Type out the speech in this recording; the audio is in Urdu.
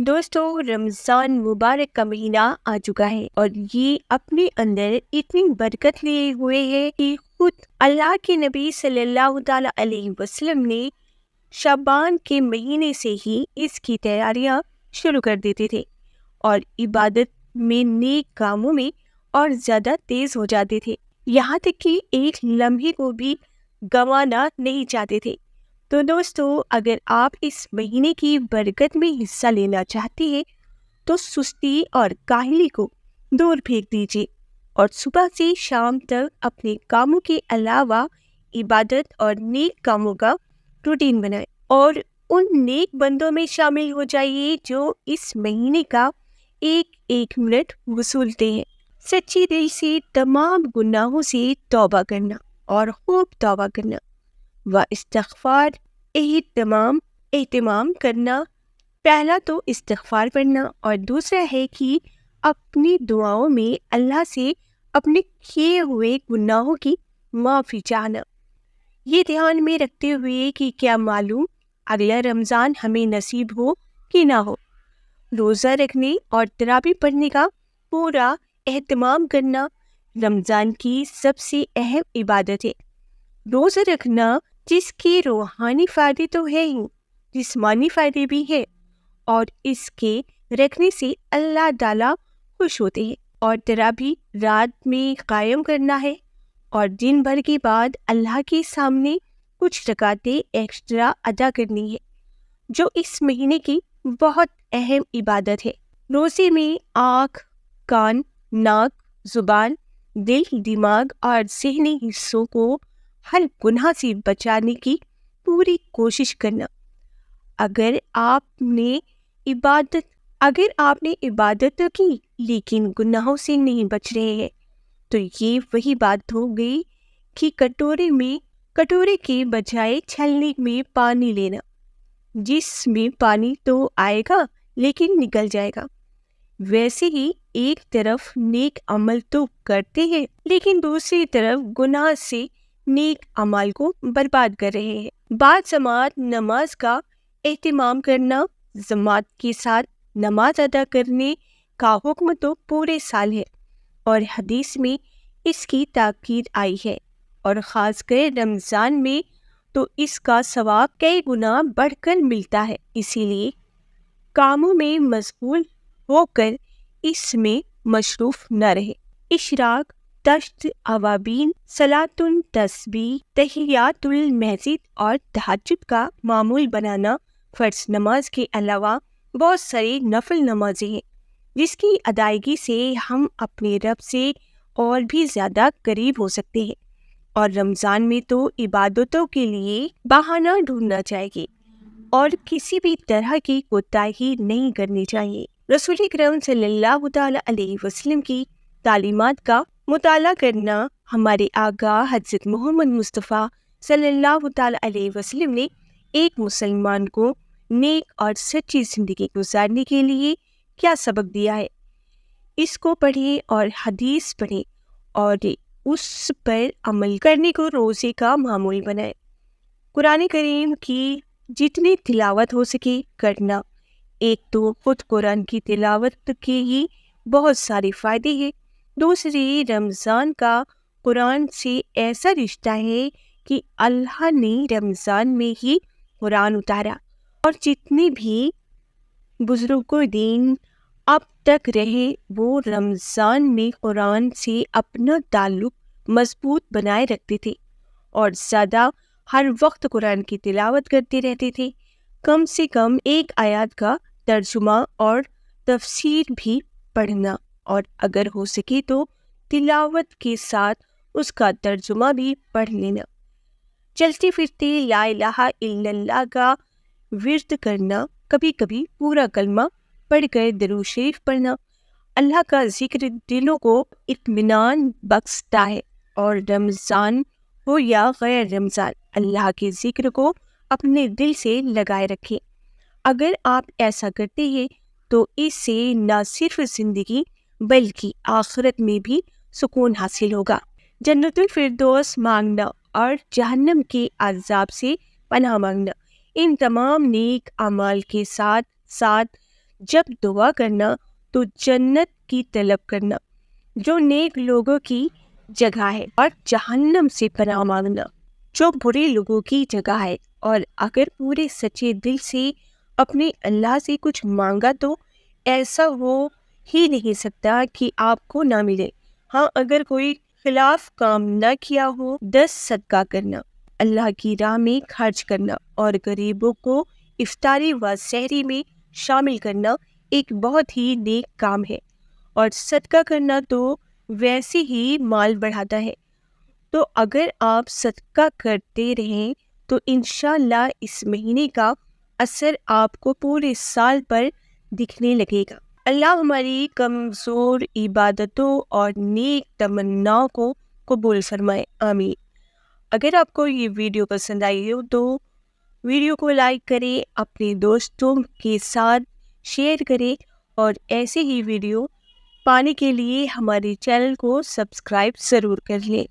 دوستو، رمضان مبارک کا مہینہ آ چکا ہے اور یہ اپنے اندر اتنی برکت لیے ہوئے ہے کہ خود اللہ کے نبی صلی اللہ تعالی علیہ وسلم نے شعبان کے مہینے سے ہی اس کی تیاریاں شروع کر دیتے تھے اور عبادت میں، نیک کاموں میں اور زیادہ تیز ہو جاتے تھے، یہاں تک کہ ایک لمحے کو بھی گنوانا نہیں چاہتے تھے۔ تو دوستو، اگر آپ اس مہینے کی برکت میں حصہ لینا چاہتے ہیں تو سستی اور کاہلی کو دور پھینک دیجیے اور صبح سے شام تک اپنے کاموں کے علاوہ عبادت اور نیک کاموں کا روٹین بنائیں اور ان نیک بندوں میں شامل ہو جائیے جو اس مہینے کا ایک ایک منٹ وصولتے ہیں۔ سچی دل سے تمام گناہوں سے توبہ کرنا اور خوب توبہ کرنا و استغفار اہتمام کرنا۔ پہلا تو استغفار پڑھنا اور دوسرا ہے کہ اپنی دعاؤں میں اللہ سے اپنے کیے ہوئے گناہوں کی معافی چاہنا، یہ دھیان میں رکھتے ہوئے کہ کیا معلوم اگلا رمضان ہمیں نصیب ہو کہ نہ ہو۔ روزہ رکھنے اور تراویح پڑھنے کا پورا اہتمام کرنا رمضان کی سب سے اہم عبادت ہے۔ روزہ رکھنا جس کے روحانی فائدے تو ہے ہی، جسمانی فائدے بھی ہے، اور اس کے رکھنے سے اللہ تعالیٰ خوش ہوتے ہیں۔ اور تراویح رات میں قائم کرنا ہے اور دن بھر کے بعد اللہ کے سامنے کچھ رکعتیں ایکسٹرا ادا کرنی ہے، جو اس مہینے کی بہت اہم عبادت ہے۔ روزے میں آنکھ، کان، ناک، زبان، دل، دماغ اور ذہنی حصوں کو ہر گناہ سے بچانے کی پوری کوشش کرنا۔ اگر آپ نے عبادت تو کی لیکن گناہوں سے نہیں بچ رہے ہیں تو یہ وہی بات ہو گئی کہ کٹورے کے بجائے چھلنی میں پانی لینا، جس میں پانی تو آئے گا لیکن نکل جائے گا۔ ویسے ہی ایک طرف نیک عمل تو کرتے ہیں لیکن دوسری طرف گناہ سے نیک عمل کو برباد کر رہے ہیں۔ بعد جماعت نماز کا اہتمام کرنا، جماعت کے ساتھ نماز ادا کرنے کا حکم تو پورے سال ہے اور حدیث میں اس کی تاکید آئی ہے، اور خاص کر رمضان میں تو اس کا ثواب کئی گنا بڑھ کر ملتا ہے۔ اسی لیے کاموں میں مشغول ہو کر اس میں مصروف نہ رہے۔ اشراق، تشت، اوابین، صلاۃ تسبیح، تحیات المسجد اور تہجد کا معمول بنانا۔ فرض نماز کے علاوہ بہت ساری نفل نمازیں ہیں جس کی ادائیگی سے ہم اپنے رب سے اور بھی زیادہ قریب ہو سکتے ہیں، اور رمضان میں تو عبادتوں کے لیے بہانہ ڈھونڈنا چاہیے اور کسی بھی طرح کی کوتاہی نہیں کرنی چاہیے۔ رسول اکرم صلی اللہ تعالی علیہ وسلم کی تعلیمات کا مطالعہ کرنا۔ ہمارے آقا حضرت محمد مصطفیٰ صلی اللہ تعالی علیہ وسلم نے ایک مسلمان کو نیک اور سچی زندگی گزارنے کے لیے کیا سبق دیا ہے، اس کو پڑھیں اور حدیث پڑھیں اور اس پر عمل کرنے کو روزے کا معمول بنائیں۔ قرآن کریم کی جتنی تلاوت ہو سکے کرنا۔ ایک تو خود قرآن کی تلاوت کے ہی بہت سارے فائدے ہیں، دوسری رمضان کا قرآن سے ایسا رشتہ ہے کہ اللہ نے رمضان میں ہی قرآن اتارا، اور جتنے بھی بزرگوں دین اب تک رہے وہ رمضان میں قرآن سے اپنا تعلق مضبوط بنائے رکھتے تھے اور زیادہ ہر وقت قرآن کی تلاوت کرتے رہتے تھے۔ کم سے کم ایک آیات کا ترجمہ اور تفسیر بھی پڑھنا، اور اگر ہو سکے تو تلاوت کے ساتھ اس کا ترجمہ بھی پڑھ لینا۔ چلتے پھرتے لا الہ الا اللہ کا ورد کرنا، کبھی کبھی پورا کلمہ پڑھ کر درود شریف پڑھنا۔ اللہ کا ذکر دلوں کو اطمینان بخشتا ہے، اور رمضان ہو یا غیر رمضان اللہ کے ذکر کو اپنے دل سے لگائے رکھیں۔ اگر آپ ایسا کرتے ہیں تو اس سے نہ صرف زندگی بلکہ آخرت میں بھی سکون حاصل ہوگا۔ جنت الفردوس مانگنا اور جہنم کے عذاب سے پناہ مانگنا، ان تمام نیک اعمال کے ساتھ ساتھ جب دعا کرنا تو جنت کی طلب کرنا جو نیک لوگوں کی جگہ ہے، اور جہنم سے پناہ مانگنا جو برے لوگوں کی جگہ ہے۔ اور اگر پورے سچے دل سے اپنے اللہ سے کچھ مانگا تو ایسا ہو ہی نہیں سکتا کہ آپ کو نہ ملے۔ ہاں، اگر کوئی خلاف کام نہ کیا ہو، 10 صدقہ کرنا، اللہ کی راہ میں خرچ کرنا اور غریبوں کو افطاری و سحری میں شامل کرنا ایک بہت ہی نیک کام ہے، اور صدقہ کرنا تو ویسے ہی مال بڑھاتا ہے۔ تو اگر آپ صدقہ کرتے رہیں تو انشاءاللہ اس مہینے کا اثر آپ کو پورے سال پر دکھنے لگے گا۔ اللہ ہماری کمزور عبادتوں اور نیک تمناؤں کو قبول فرمائے، آمین۔ اگر آپ کو یہ ویڈیو پسند آئی ہو تو ویڈیو کو لائک کریں، اپنے دوستوں کے ساتھ شیئر کریں، اور ایسے ہی ویڈیو پانے کے لیے ہمارے چینل کو سبسکرائب ضرور کر لیں۔